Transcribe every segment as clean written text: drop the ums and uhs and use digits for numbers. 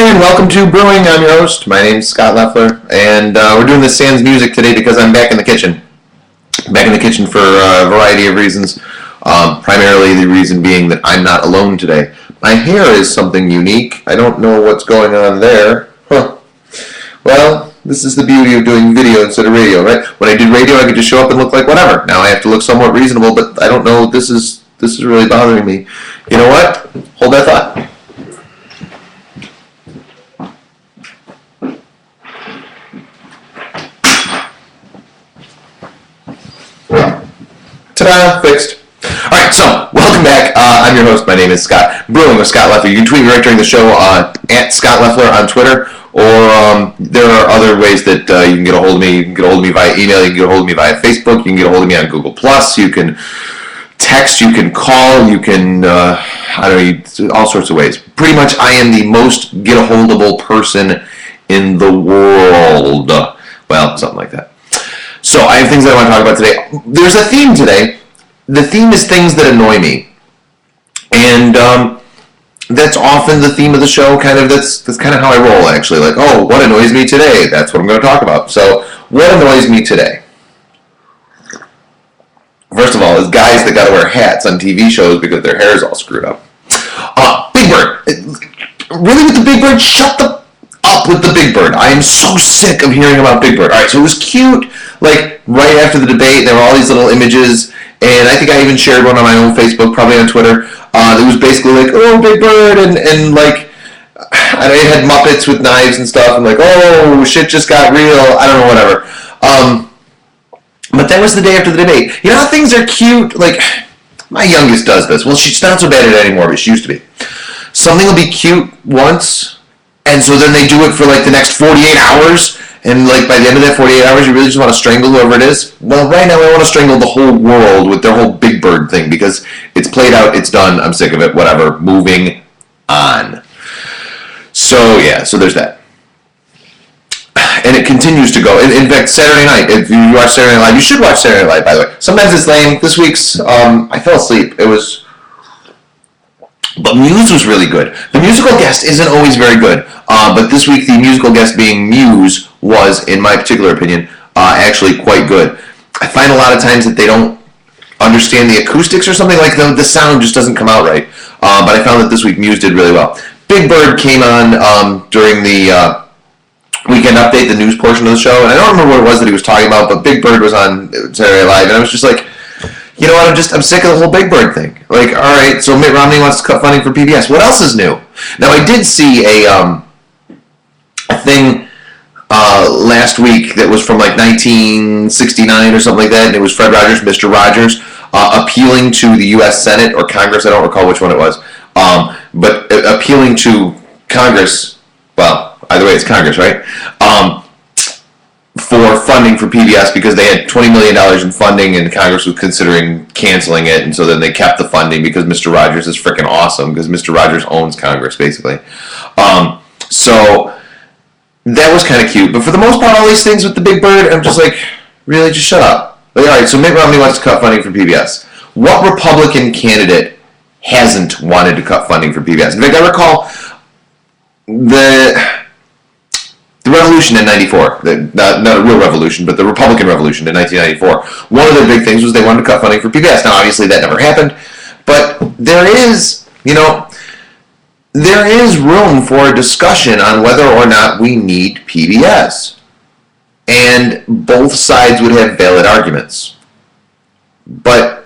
And welcome to Brewing. I'm your host. My name's Scott Leffler, and we're doing the Sans music today because I'm back in the kitchen. Back in the kitchen for a variety of reasons. Primarily the reason being that I'm not alone today. My hair is something unique. I don't know what's going on there. Well, this is the beauty of doing video instead of radio, right? When I did radio, I could just show up and look like whatever. Now I have to look somewhat reasonable, but I don't know. This is really bothering me. You know what? Hold that thought. Ta-da! Fixed. Alright, so, welcome back. I'm your host. My name is Scott. Brewing with Scott Leffler. You can tweet me right during the show at Scott Leffler on Twitter, or there are other ways that you can get a hold of me. You can get a hold of me via email. You can get a hold of me via Facebook. You can get a hold of me on Google+. You can text. You can call. You can, all sorts of ways. Pretty much, I am the most get-a-holdable person in the world. Well, something like that. So I have things that I want to talk about today. There's a theme today. The theme is things that annoy me. And that's often the theme of the show. That's kind of how I roll, actually. Like, oh, what annoys me today? That's what I'm going to talk about. So what annoys me today? First of all, is guys that got to wear hats on TV shows because their hair is all screwed up. Big Bird. Really with the Big Bird? Shut the up with the Big Bird. I am so sick of hearing about Big Bird. Alright, so it was cute, like, right after the debate, there were all these little images, and I think I even shared one on my own Facebook, probably on Twitter. It was basically like, oh, Big Bird, and like, it had Muppets with knives and stuff, and like, oh, shit just got real, I don't know, whatever. But that was the day after the debate. You know how things are cute? Like, my youngest does this. Well, she's not so bad at it anymore, but she used to be. Something will be cute once, and so then they do it for like the next 48 hours, and like by the end of that 48 hours, you really just want to strangle whoever it is. Well, right now I want to strangle the whole world with their whole Big Bird thing, because it's played out, it's done, I'm sick of it, whatever, moving on. So yeah, so there's that. And it continues to go. In fact, Saturday night, if you watch Saturday Night Live, you should watch Saturday Night Live, by the way. Sometimes it's lame. This week's, I fell asleep. But Muse was really good. The musical guest isn't always very good, but this week the musical guest being Muse was, in my particular opinion, actually quite good. I find a lot of times that they don't understand the acoustics or something, like the sound just doesn't come out right. But I found that this week Muse did really well. Big Bird came on during the Weekend Update, the news portion of the show, and I don't remember what it was that he was talking about, but Big Bird was on Saturday Night Live, and I was just like, you know what, I'm sick of the whole Big Bird thing. Like, alright, so Mitt Romney wants to cut funding for PBS. What else is new? Now, I did see a thing last week that was from like 1969 or something like that, and it was Fred Rogers, Mr. Rogers, appealing to the U.S. Senate or Congress, I don't recall which one it was, but appealing to Congress, well, either way, it's Congress, right? For funding for PBS because they had $20 million in funding and Congress was considering canceling it, and so then they kept the funding because Mr. Rogers is freaking awesome, because Mr. Rogers owns Congress, basically. So that was kind of cute, but for the most part, all these things with the Big Bird, I'm just like, really, just shut up. Like, alright, so Mitt Romney wants to cut funding for PBS. What Republican candidate hasn't wanted to cut funding for PBS? In fact, I recall the revolution in 94, not a real revolution, but the Republican Revolution in 1994, one of their big things was they wanted to cut funding for PBS. Now, obviously, that never happened, but there is room for a discussion on whether or not we need PBS. And both sides would have valid arguments. But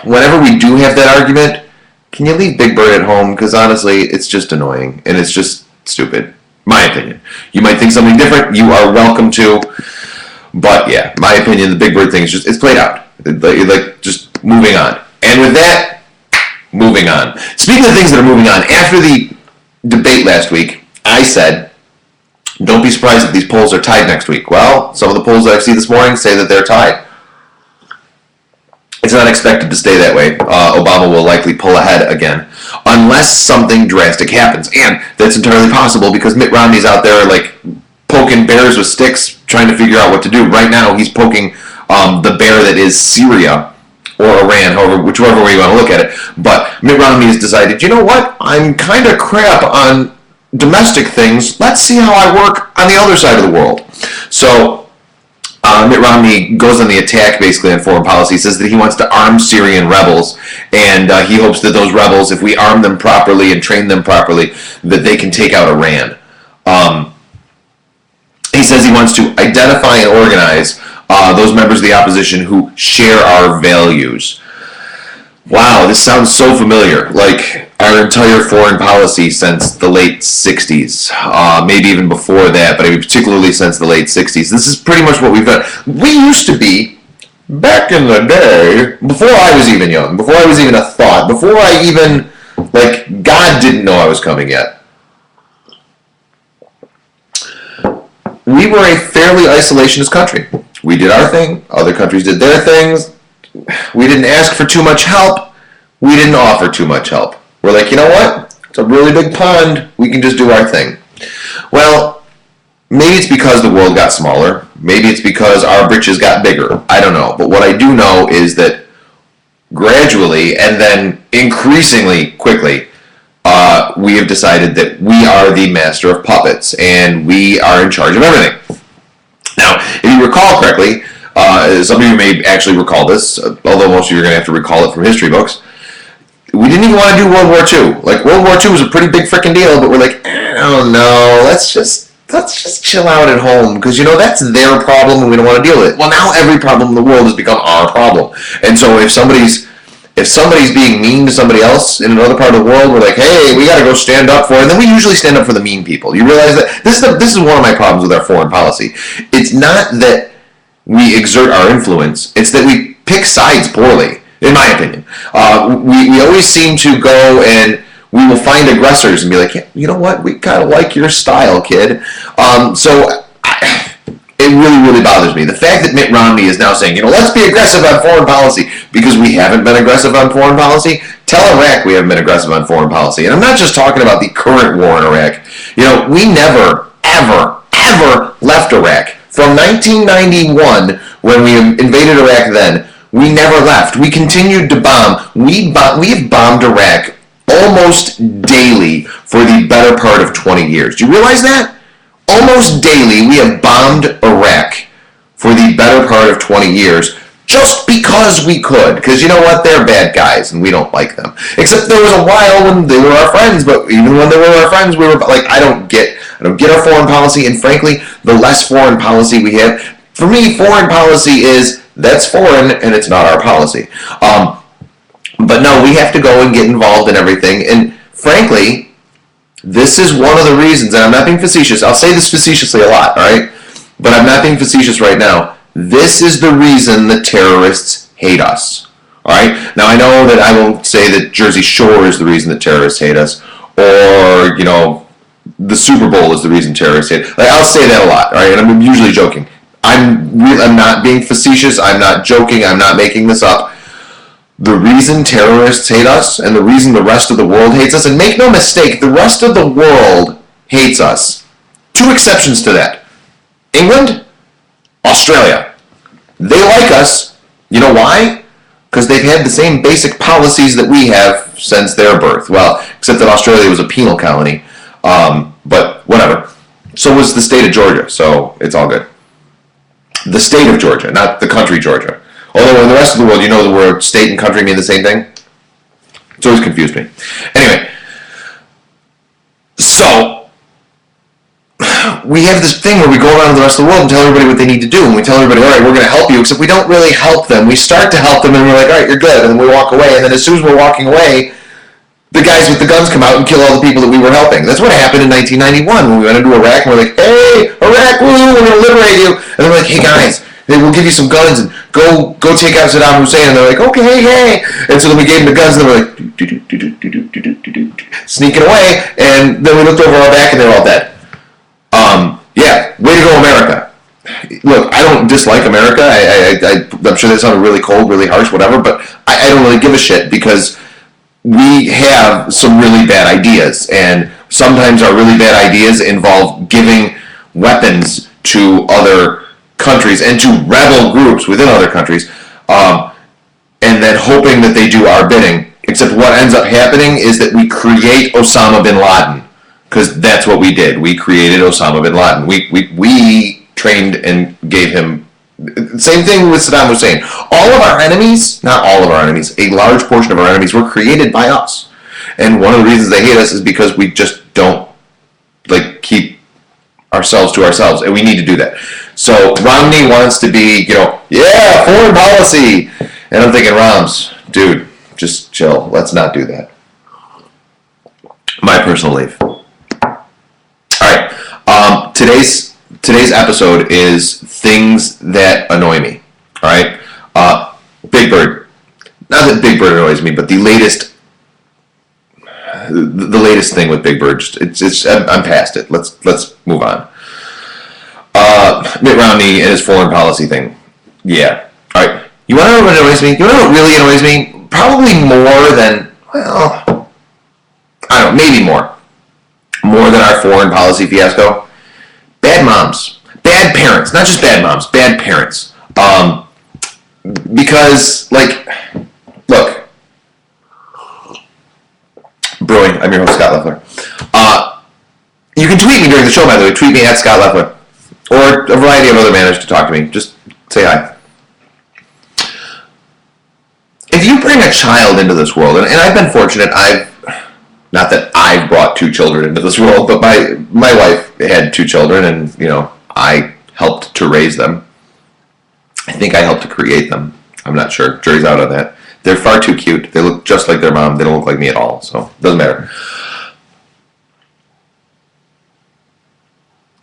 whenever we do have that argument, can you leave Big Bird at home? Because honestly, it's just annoying, and it's just stupid. My opinion. You might think something different. You are welcome to. But yeah, my opinion, the Big Bird thing is just, it's played out. Like, just moving on. And with that, moving on. Speaking of things that are moving on, after the debate last week, I said, don't be surprised if these polls are tied next week. Well, some of the polls that I've seen this morning say that they're tied. It's not expected to stay that way. Obama will likely pull ahead again, unless something drastic happens. And that's entirely possible because Mitt Romney's out there like poking bears with sticks, trying to figure out what to do. Right now, he's poking the bear that is Syria or Iran, whichever way you want to look at it. But Mitt Romney has decided, you know what? I'm kind of crap on domestic things, let's see how I work on the other side of the world. So Mitt Romney goes on the attack basically on foreign policy. He says that he wants to arm Syrian rebels, and he hopes that those rebels, if we arm them properly and train them properly, that they can take out Iran. He says he wants to identify and organize those members of the opposition who share our values. Wow, this sounds so familiar. Like our entire foreign policy since the late 60s, maybe even before that, but particularly since the late 60s. This is pretty much what we've done. We used to be, back in the day, before I was even young, before I was even a thought, before I even, like, God didn't know I was coming yet. We were a fairly isolationist country. We did our thing, other countries did their things. We didn't ask for too much help. We didn't offer too much help. We're like, you know what? It's a really big pond. We can just do our thing. Well, maybe it's because the world got smaller. Maybe it's because our britches got bigger. I don't know. But what I do know is that gradually and then increasingly quickly, we have decided that we are the master of puppets and we are in charge of everything. Now, if you recall correctly, some of you may actually recall this, although most of you are going to have to recall it from history books. We didn't even want to do World War II. Like, World War II was a pretty big freaking deal, but we're like, I don't know, let's just chill out at home, because, you know, that's their problem and we don't want to deal with it. Well, now every problem in the world has become our problem. And so if somebody's being mean to somebody else in another part of the world, we're like, hey, we got to go stand up for it. And then we usually stand up for the mean people. You realize that? This is one of my problems with our foreign policy. It's not that we exert our influence. It's that we pick sides poorly, in my opinion. We always seem to go and we will find aggressors and be like, yeah, you know what? We kind of like your style, kid. It really, really bothers me. The fact that Mitt Romney is now saying, you know, let's be aggressive on foreign policy because we haven't been aggressive on foreign policy. Tell Iraq we haven't been aggressive on foreign policy. And I'm not just talking about the current war in Iraq. You know, we never, ever, ever left Iraq. From 1991, when we invaded Iraq then, we never left. We continued to bomb. We have bombed Iraq almost daily for the better part of 20 years. Do you realize that? Almost daily, we have bombed Iraq for the better part of 20 years just because we could. Because you know what? They're bad guys and we don't like them. Except there was a while when they were our friends, but even when they were our friends, we were like, I don't get our foreign policy, and frankly, the less foreign policy we have, for me, foreign policy is, that's foreign and it's not our policy. But no, we have to go and get involved in everything, and frankly, this is one of the reasons, and I'm not being facetious, I'll say this facetiously a lot, alright? But I'm not being facetious right now. This is the reason the terrorists hate us. Alright? Now I know that I won't say that Jersey Shore is the reason that terrorists hate us, or, you know, the Super Bowl is the reason terrorists hate us. Like, I'll say that a lot, alright? And I'm usually joking. I'm not being facetious, I'm not joking, I'm not making this up. The reason terrorists hate us and the reason the rest of the world hates us, and make no mistake, the rest of the world hates us. Two exceptions to that. England, Australia. They like us. You know why? Because they've had the same basic policies that we have since their birth. Well, except that Australia was a penal colony. But whatever. So was the state of Georgia, so it's all good. The state of Georgia, not the country Georgia. Although in the rest of the world, you know the word state and country mean the same thing. It's always confused me. Anyway, so we have this thing where we go around to the rest of the world and tell everybody what they need to do, and we tell everybody, all right, we're going to help you, except we don't really help them. We start to help them, and we're like, all right, you're good, and then we walk away, and then as soon as we're walking away, the guys with the guns come out and kill all the people that we were helping. That's what happened in 1991 when we went into Iraq, and we're like, hey, Iraq, woo, we're going to liberate you. And they're like, hey, guys, we'll give you some guns and go take out Saddam Hussein. And they're like, okay, hey. And so then we gave them the guns, and they were like, sneaking away. And then we looked over our back, and they were all dead. Yeah, way to go, America. Look, I don't dislike America. I'm sure that sounded really cold, really harsh, whatever, but I don't really give a shit because we have some really bad ideas, and sometimes our really bad ideas involve giving weapons to other countries and to rebel groups within other countries, and then hoping that they do our bidding. Except what ends up happening is that we create Osama bin Laden. because that's what we did. We created Osama bin Laden. We trained and gave him. Same thing with Saddam Hussein. All of our enemies, not all of our enemies, a large portion of our enemies were created by us. And one of the reasons they hate us is because we just don't keep ourselves to ourselves, and we need to do that. So Romney wants to be, yeah, foreign policy, and I'm thinking, Roms, dude, just chill. Let's not do that. My personal belief. All right. Today's episode is things that annoy me. All right. Big Bird. Not that Big Bird annoys me, but the latest thing with Big Bird. I'm past it. Let's move on. Mitt Romney and his foreign policy thing. Yeah. All right. You want to know what annoys me? You want to know what really annoys me? Probably more than, well, I don't know, maybe more. More than our foreign policy fiasco. Bad moms. Bad parents. Not just bad moms. Bad parents. Because, look. Brewing. I'm your host, Scott Leffler. You can tweet me during the show, by the way. Tweet me at Scott Leffler. Or a variety of other manners to talk to me. Just say hi. If you bring a child into this world, and I've been fortunate, not that I've brought 2 children into this world, but my wife had 2 children, and, I helped to raise them. I think I helped to create them. I'm not sure. Jury's out on that. They're far too cute. They look just like their mom. They don't look like me at all, so it doesn't matter.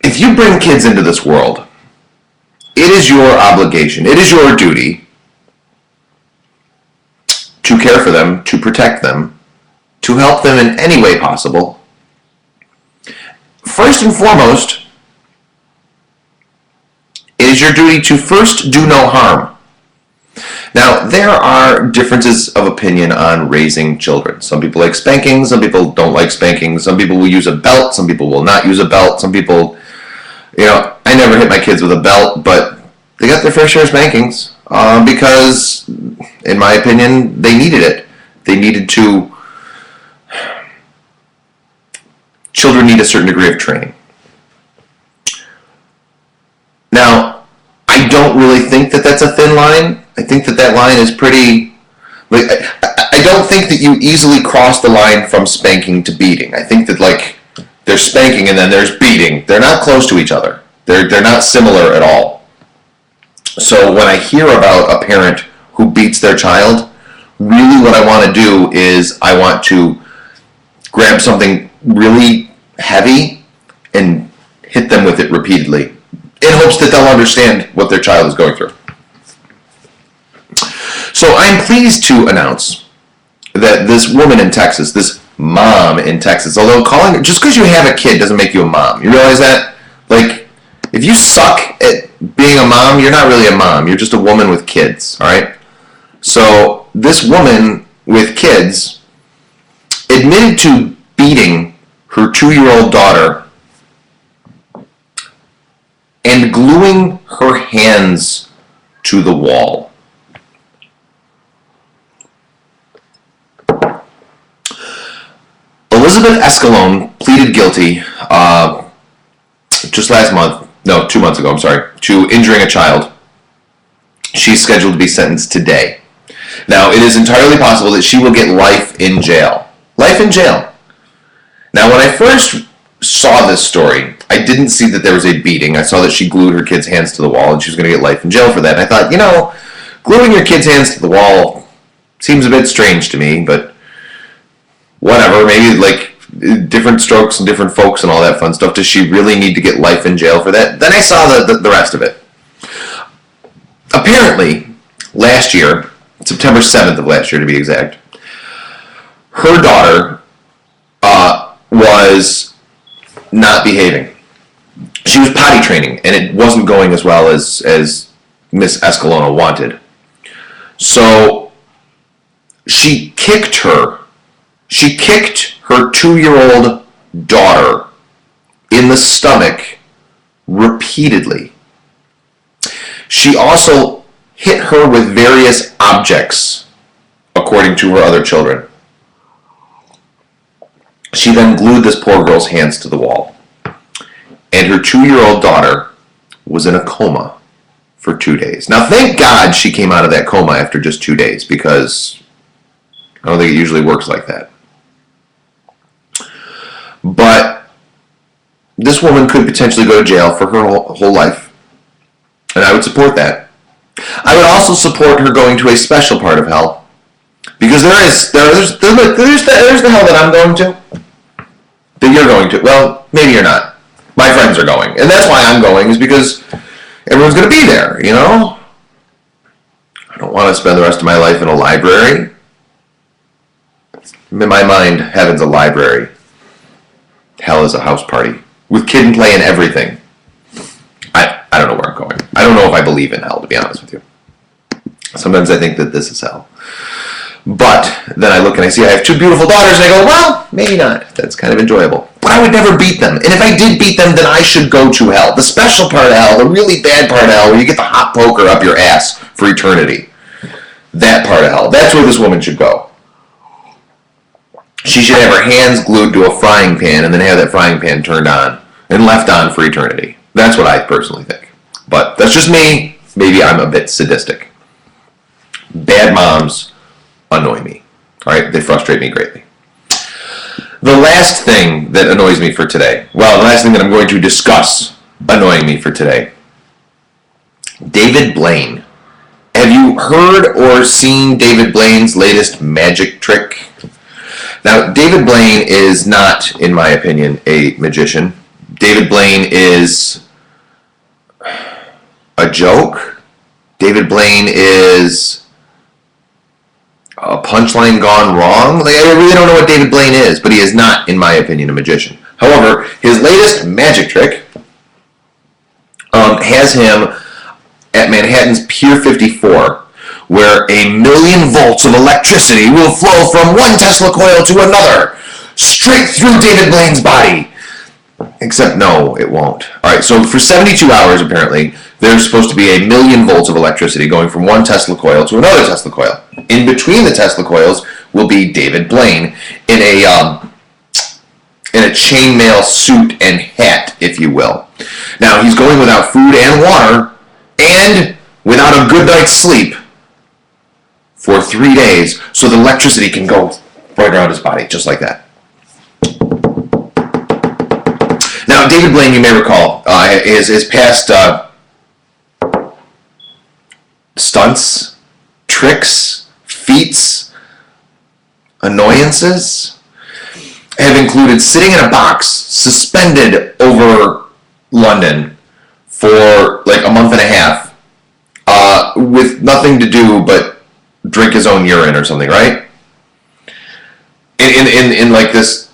If you bring kids into this world, it is your obligation, it is your duty to care for them, to protect them, to help them in any way possible. First and foremost, it is your duty to first do no harm. Now, there are differences of opinion on raising children. Some people like spanking, some people don't like spanking, some people will use a belt, some people will not use a belt, some people, I never hit my kids with a belt, but they got their fair share of spankings because, in my opinion, they needed it. They needed to. Children need a certain degree of training. Now, I don't really think that that's a thin line. I think that line is pretty. I don't think that you easily cross the line from spanking to beating. I think that there's spanking and then there's beating. They're not close to each other. They're not similar at all. So when I hear about a parent who beats their child, really what I want to do is I want to grab something really heavy and hit them with it repeatedly in hopes that they'll understand what their child is going through. So I'm pleased to announce that this woman in Texas, this mom in Texas, although just because you have a kid doesn't make you a mom. You realize that? If you suck at being a mom, you're not really a mom. You're just a woman with kids, all right? So this woman with kids admitted to beating her 2-year-old daughter and gluing her hands to the wall. Elizabeth Escalone pleaded guilty just 2 months ago, to injuring a child. She's scheduled to be sentenced today. Now, it is entirely possible that she will get life in jail. Life in jail. Now, when I first saw this story, I didn't see that there was a beating. I saw that she glued her kid's hands to the wall and she was going to get life in jail for that. And I thought, gluing your kid's hands to the wall seems a bit strange to me, but whatever, maybe different strokes and different folks and all that fun stuff. Does she really need to get life in jail for that? Then I saw the rest of it. Apparently, last year, September 7th of last year to be exact, her daughter was not behaving. She was potty training, and it wasn't going as well as Miss Escalona wanted. So she kicked her. She kicked her 2-year-old daughter in the stomach repeatedly. She also hit her with various objects, according to her other children. She then glued this poor girl's hands to the wall. And her 2-year-old daughter was in a coma for 2 days. Now, thank God she came out of that coma after just 2 days, because I don't think it usually works like that. But this woman could potentially go to jail for her whole life, and I would support that. I would also support her going to a special part of hell, because there's the hell that I'm going to, that you're going to. Well, maybe you're not. My friends are going, and that's why I'm going, is because everyone's going to be there, you know? I don't want to spend the rest of my life in a library. In my mind, heaven's a library. Hell is a house party with kid and play and everything. I don't know where I'm going. I don't know if I believe in hell, to be honest with you. Sometimes I think that this is hell. But then I look and I see I have 2 beautiful daughters, and I go, well, maybe not. That's kind of enjoyable. But I would never beat them. And if I did beat them, then I should go to hell. The special part of hell, the really bad part of hell, where you get the hot poker up your ass for eternity. That part of hell. That's where this woman should go. She should have her hands glued to a frying pan and then have that frying pan turned on and left on for eternity. That's what I personally think. But that's just me. Maybe I'm a bit sadistic. Bad moms annoy me. All right? They frustrate me greatly. The last thing that annoys me for today, well, the last thing that I'm going to discuss annoying me for today, David Blaine. Have you heard or seen David Blaine's latest magic trick? Now, David Blaine is not, in my opinion, a magician. David Blaine is a joke. David Blaine is a punchline gone wrong. Like, I really don't know what David Blaine is, but he is not, in my opinion, a magician. However, his latest magic trick has him at Manhattan's Pier 54, where 1,000,000 volts of electricity will flow from one Tesla coil to another, straight through David Blaine's body. Except, no, it won't. Alright, so for 72 hours, apparently, there's supposed to be 1,000,000 volts of electricity going from one Tesla coil to another Tesla coil. In between the Tesla coils will be David Blaine in a chainmail suit and hat, if you will. Now, he's going without food and water, and without a good night's sleep, for 3 days, so the electricity can go right around his body, just like that. Now, David Blaine, you may recall, his past stunts, tricks, feats, annoyances have included sitting in a box suspended over London for like a month and a half with nothing to do but drink his own urine or something, right? In like this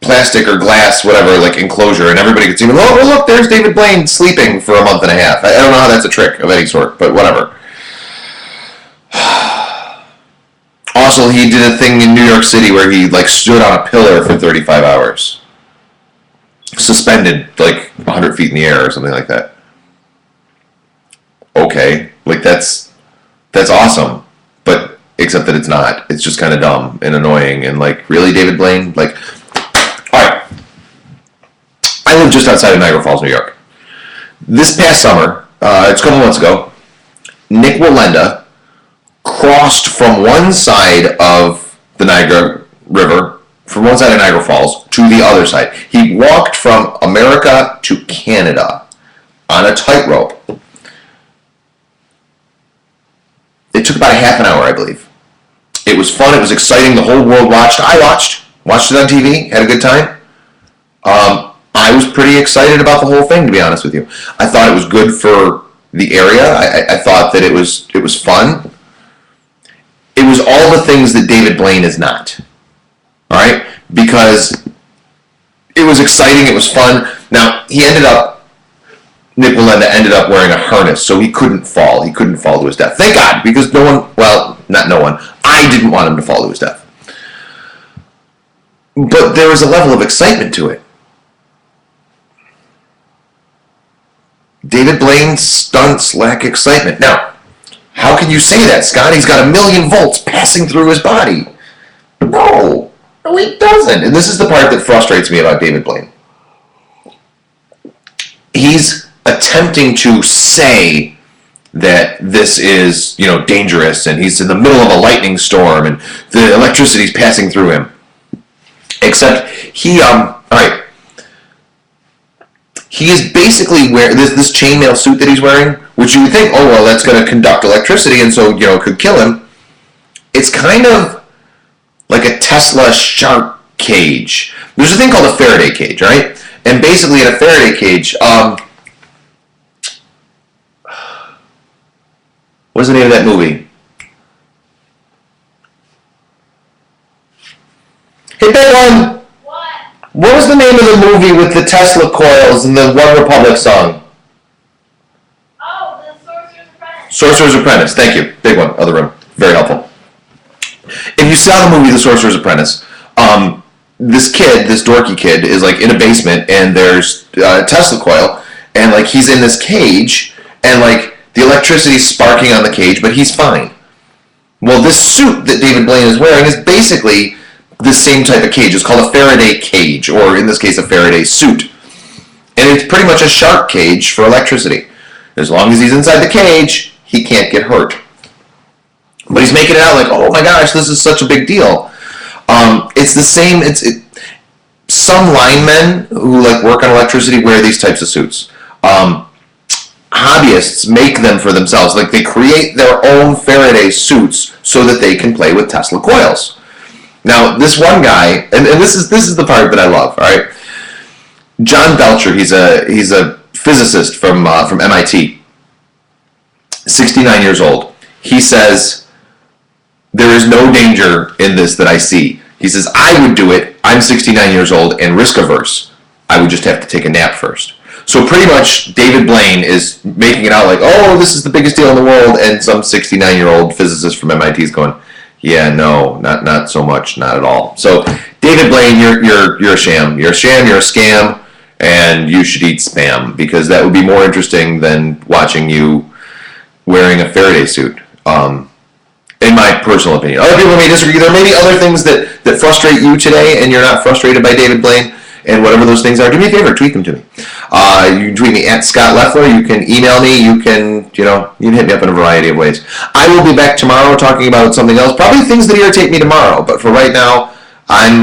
plastic or glass, whatever, like enclosure, and everybody could see him. Oh, look, there's David Blaine sleeping for a month and a half. I don't know how that's a trick of any sort, but whatever. Also, he did a thing in New York City where he like stood on a pillar for 35 hours. Suspended like 100 feet in the air or something like that. Okay, like that's awesome. But except that it's not. It's just kind of dumb and annoying and like, really, David Blaine? Like, alright. I live just outside of Niagara Falls, New York. This past summer, it's a couple months ago, Nick Wallenda crossed from one side of the Niagara River, from one side of Niagara Falls to the other side. He walked from America to Canada on a tightrope. It took about a half an hour, I believe. It was fun. It was exciting. The whole world watched. I watched it on TV. Had a good time. I was pretty excited about the whole thing, to be honest with you. I thought it was good for the area. I thought that it was fun. It was all the things that David Blaine is not. All right? Because it was exciting. It was fun. Now, Nick Wallenda ended up wearing a harness, so he couldn't fall. He couldn't fall to his death. Thank God, because no one, well, not no one, I didn't want him to fall to his death. But there was a level of excitement to it. David Blaine's stunts lack excitement. Now, how can you say that, Scott? He's got 1,000,000 volts passing through his body. No, No, he doesn't. And this is the part that frustrates me about David Blaine. He's attempting to say that this is, dangerous, and he's in the middle of a lightning storm, and the electricity's passing through him. Except he is basically wearing this chainmail suit that he's wearing, which you would think, oh, well, that's going to conduct electricity, and so, it could kill him. It's kind of like a Tesla shark cage. There's a thing called a Faraday cage, right? And basically in a Faraday cage, what's the name of that movie? Hey, Big One! What was the name of the movie with the Tesla coils and the One Republic song? Oh, The Sorcerer's Apprentice. Sorcerer's Apprentice. Thank you. Big One. Other room. Very helpful. If you saw the movie The Sorcerer's Apprentice, this dorky kid is like in a basement, and there's a Tesla coil, and like he's in this cage, and like the electricity's sparking on the cage, but he's fine. Well, this suit that David Blaine is wearing is basically the same type of cage. It's called a Faraday cage, or in this case, a Faraday suit. And it's pretty much a shark cage for electricity. As long as he's inside the cage, he can't get hurt. But he's making it out like, oh my gosh, this is such a big deal. It's the same. Some linemen who like work on electricity wear these types of suits. Hobbyists make them for themselves. Like they create their own Faraday suits so that they can play with Tesla coils. Now, this one guy, and this is the part that I love. All right, John Belcher. He's a physicist from MIT. 69 years old. He says, there is no danger in this that I see. He says, I would do it. I'm 69 years old and risk averse. I would just have to take a nap first. So pretty much David Blaine is making it out like, oh, this is the biggest deal in the world, and some 69-year-old physicist from MIT is going, yeah, no, not so much, not at all. So David Blaine, you're a sham. You're a sham, you're a scam, and you should eat Spam, because that would be more interesting than watching you wearing a Faraday suit. In my personal opinion. Other people may disagree. There may be other things that frustrate you today, and you're not frustrated by David Blaine, and whatever those things are, do me a favor, tweet them to me. You can tweet me at Scott Leffler. You can email me. You can hit me up in a variety of ways. I will be back tomorrow talking about something else, probably things that irritate me tomorrow, but for right now, I'm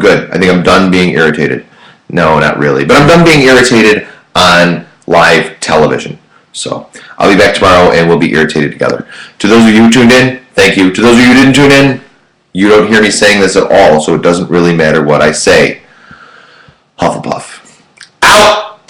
good. I think I'm done being irritated. No, not really, but I'm done being irritated on live television. So I'll be back tomorrow, and we'll be irritated together. To those of you who tuned in, thank you. To those of you who didn't tune in, you don't hear me saying this at all, so it doesn't really matter what I say. Hufflepuff.